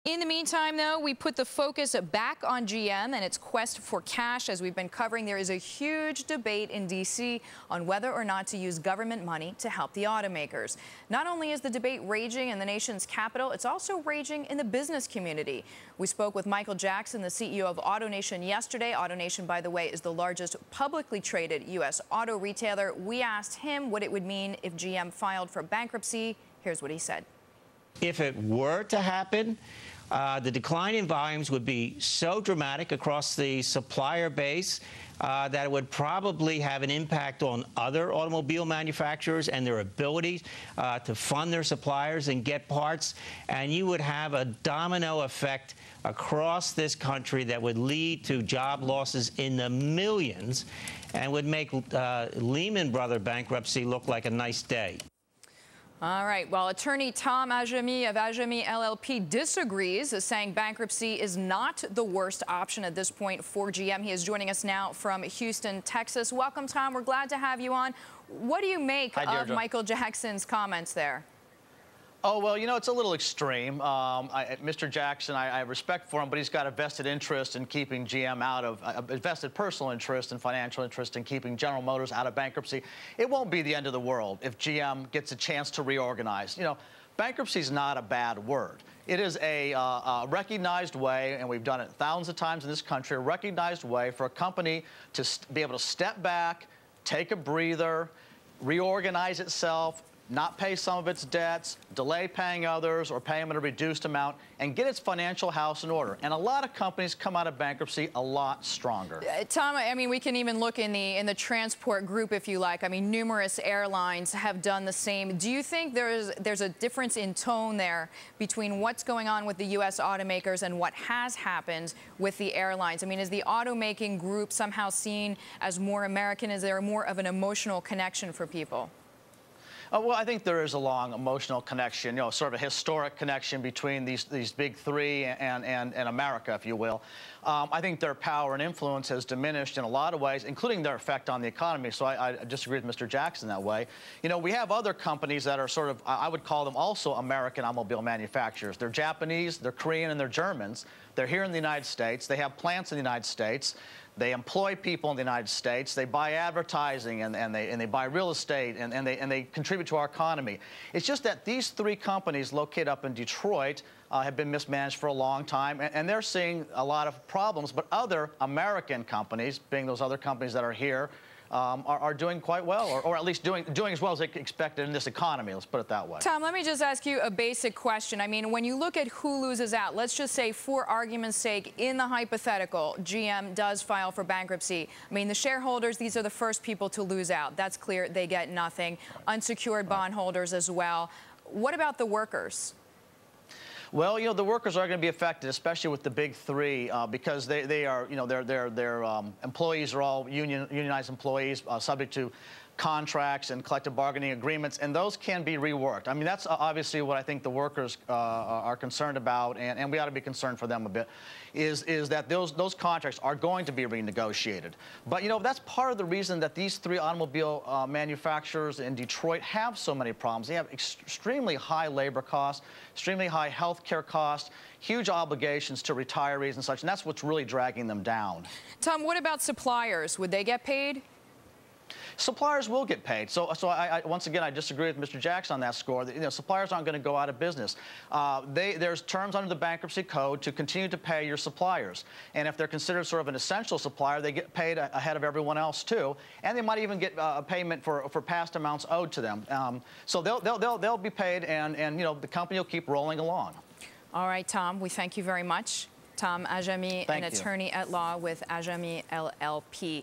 In the meantime, though, we put the focus back on GM and its quest for cash. As we've been covering, there is a huge debate in D.C. on whether or not to use government money to help the automakers. Not only is the debate raging in the nation's capital, it's also raging in the business community. We spoke with Michael Jackson, the CEO of AutoNation, yesterday. AutoNation, by the way, is the largest publicly traded U.S. auto retailer. We asked him what it would mean if GM filed for bankruptcy. Here's what he said. If it were to happen, the decline in volumes would be so dramatic across the supplier base that it would probably have an impact on other automobile manufacturers and their ability to fund their suppliers and get parts. And you would have a domino effect across this country that would lead to job losses in the millions and would make Lehman Brothers bankruptcy look like a nice day. All right. Well, attorney Tom Ajamie of Ajamie LLP disagrees, saying bankruptcy is not the worst option at this point for GM. He is joining us now from Houston, Texas. Welcome, Tom. We're glad to have you on. What do you make of Michael Jackson's comments there? Oh, well, you know, it's a little extreme. Mr. Jackson, I have respect for him, but he's got a vested interest in keeping GM out of, a vested personal interest and financial interest in keeping General Motors out of bankruptcy. It won't be the end of the world if GM gets a chance to reorganize. You know, bankruptcy is not a bad word. It is a recognized way, and we've done it thousands of times in this country, a recognized way for a company to be able to step back, take a breather, reorganize itself, not pay some of its debts, delay paying others, or pay them at a reduced amount, and get its financial house in order. And a lot of companies come out of bankruptcy a lot stronger. Tom, I mean, we can even look in the transport group, if you like. I mean, numerous airlines have done the same. Do you think there's a difference in tone there between what's going on with the U.S. automakers and what has happened with the airlines? I mean, is the automaking group somehow seen as more American? Is there more of an emotional connection for people? Well, I think there is a long emotional connection, you know, sort of a historic connection between these big three and America, if you will. I think their power and influence has diminished in a lot of ways, including their effect on the economy. So I disagree with Mr. Jackson that way. You know, we have other companies that are sort of, I would call them also American automobile manufacturers. They're Japanese, they're Korean, and they're Germans. They're here in the United States. They have plants in the United States. They employ people in the United States. They buy advertising and they buy real estate and they contribute to our economy. It's just that these three companies located up in Detroit have been mismanaged for a long time, and they're seeing a lot of problems. But other American companies, being those other companies that are here, are doing quite well, or at least doing as well as they expected in this economy. Let's put it that way. Tom, let me just ask you a basic question. I mean, when you look at who loses out, let's just say, for argument's sake, in the hypothetical, GM does file for bankruptcy. I mean, the shareholders, these are the first people to lose out. That's clear. They get nothing. Unsecured bondholders as well. What about the workers? Well, you know, the workers are going to be affected, especially with the big three, because they are, you know, their employees are all unionized employees, subject to contracts and collective bargaining agreements, and those can be reworked. I mean, that's obviously what I think the workers are concerned about, and we ought to be concerned for them a bit, is that those contracts are going to be renegotiated. But, you know, that's part of the reason that these three automobile manufacturers in Detroit have so many problems. They have extremely high labor costs, extremely high health care costs, huge obligations to retirees and such, and that's what's really dragging them down. Tom, what about suppliers? Would they get paid? Suppliers will get paid. So once again, I disagree with Mr. Jackson on that score. You know, suppliers aren't going to go out of business. There's terms under the bankruptcy code to continue to pay your suppliers. And if they're considered sort of an essential supplier, they get paid ahead of everyone else too. And they might even get a payment for past amounts owed to them. So they'll be paid, and you know, the company will keep rolling along. All right, Tom, we thank you very much. Tom Ajamie, an attorney at law with Ajamie LLP.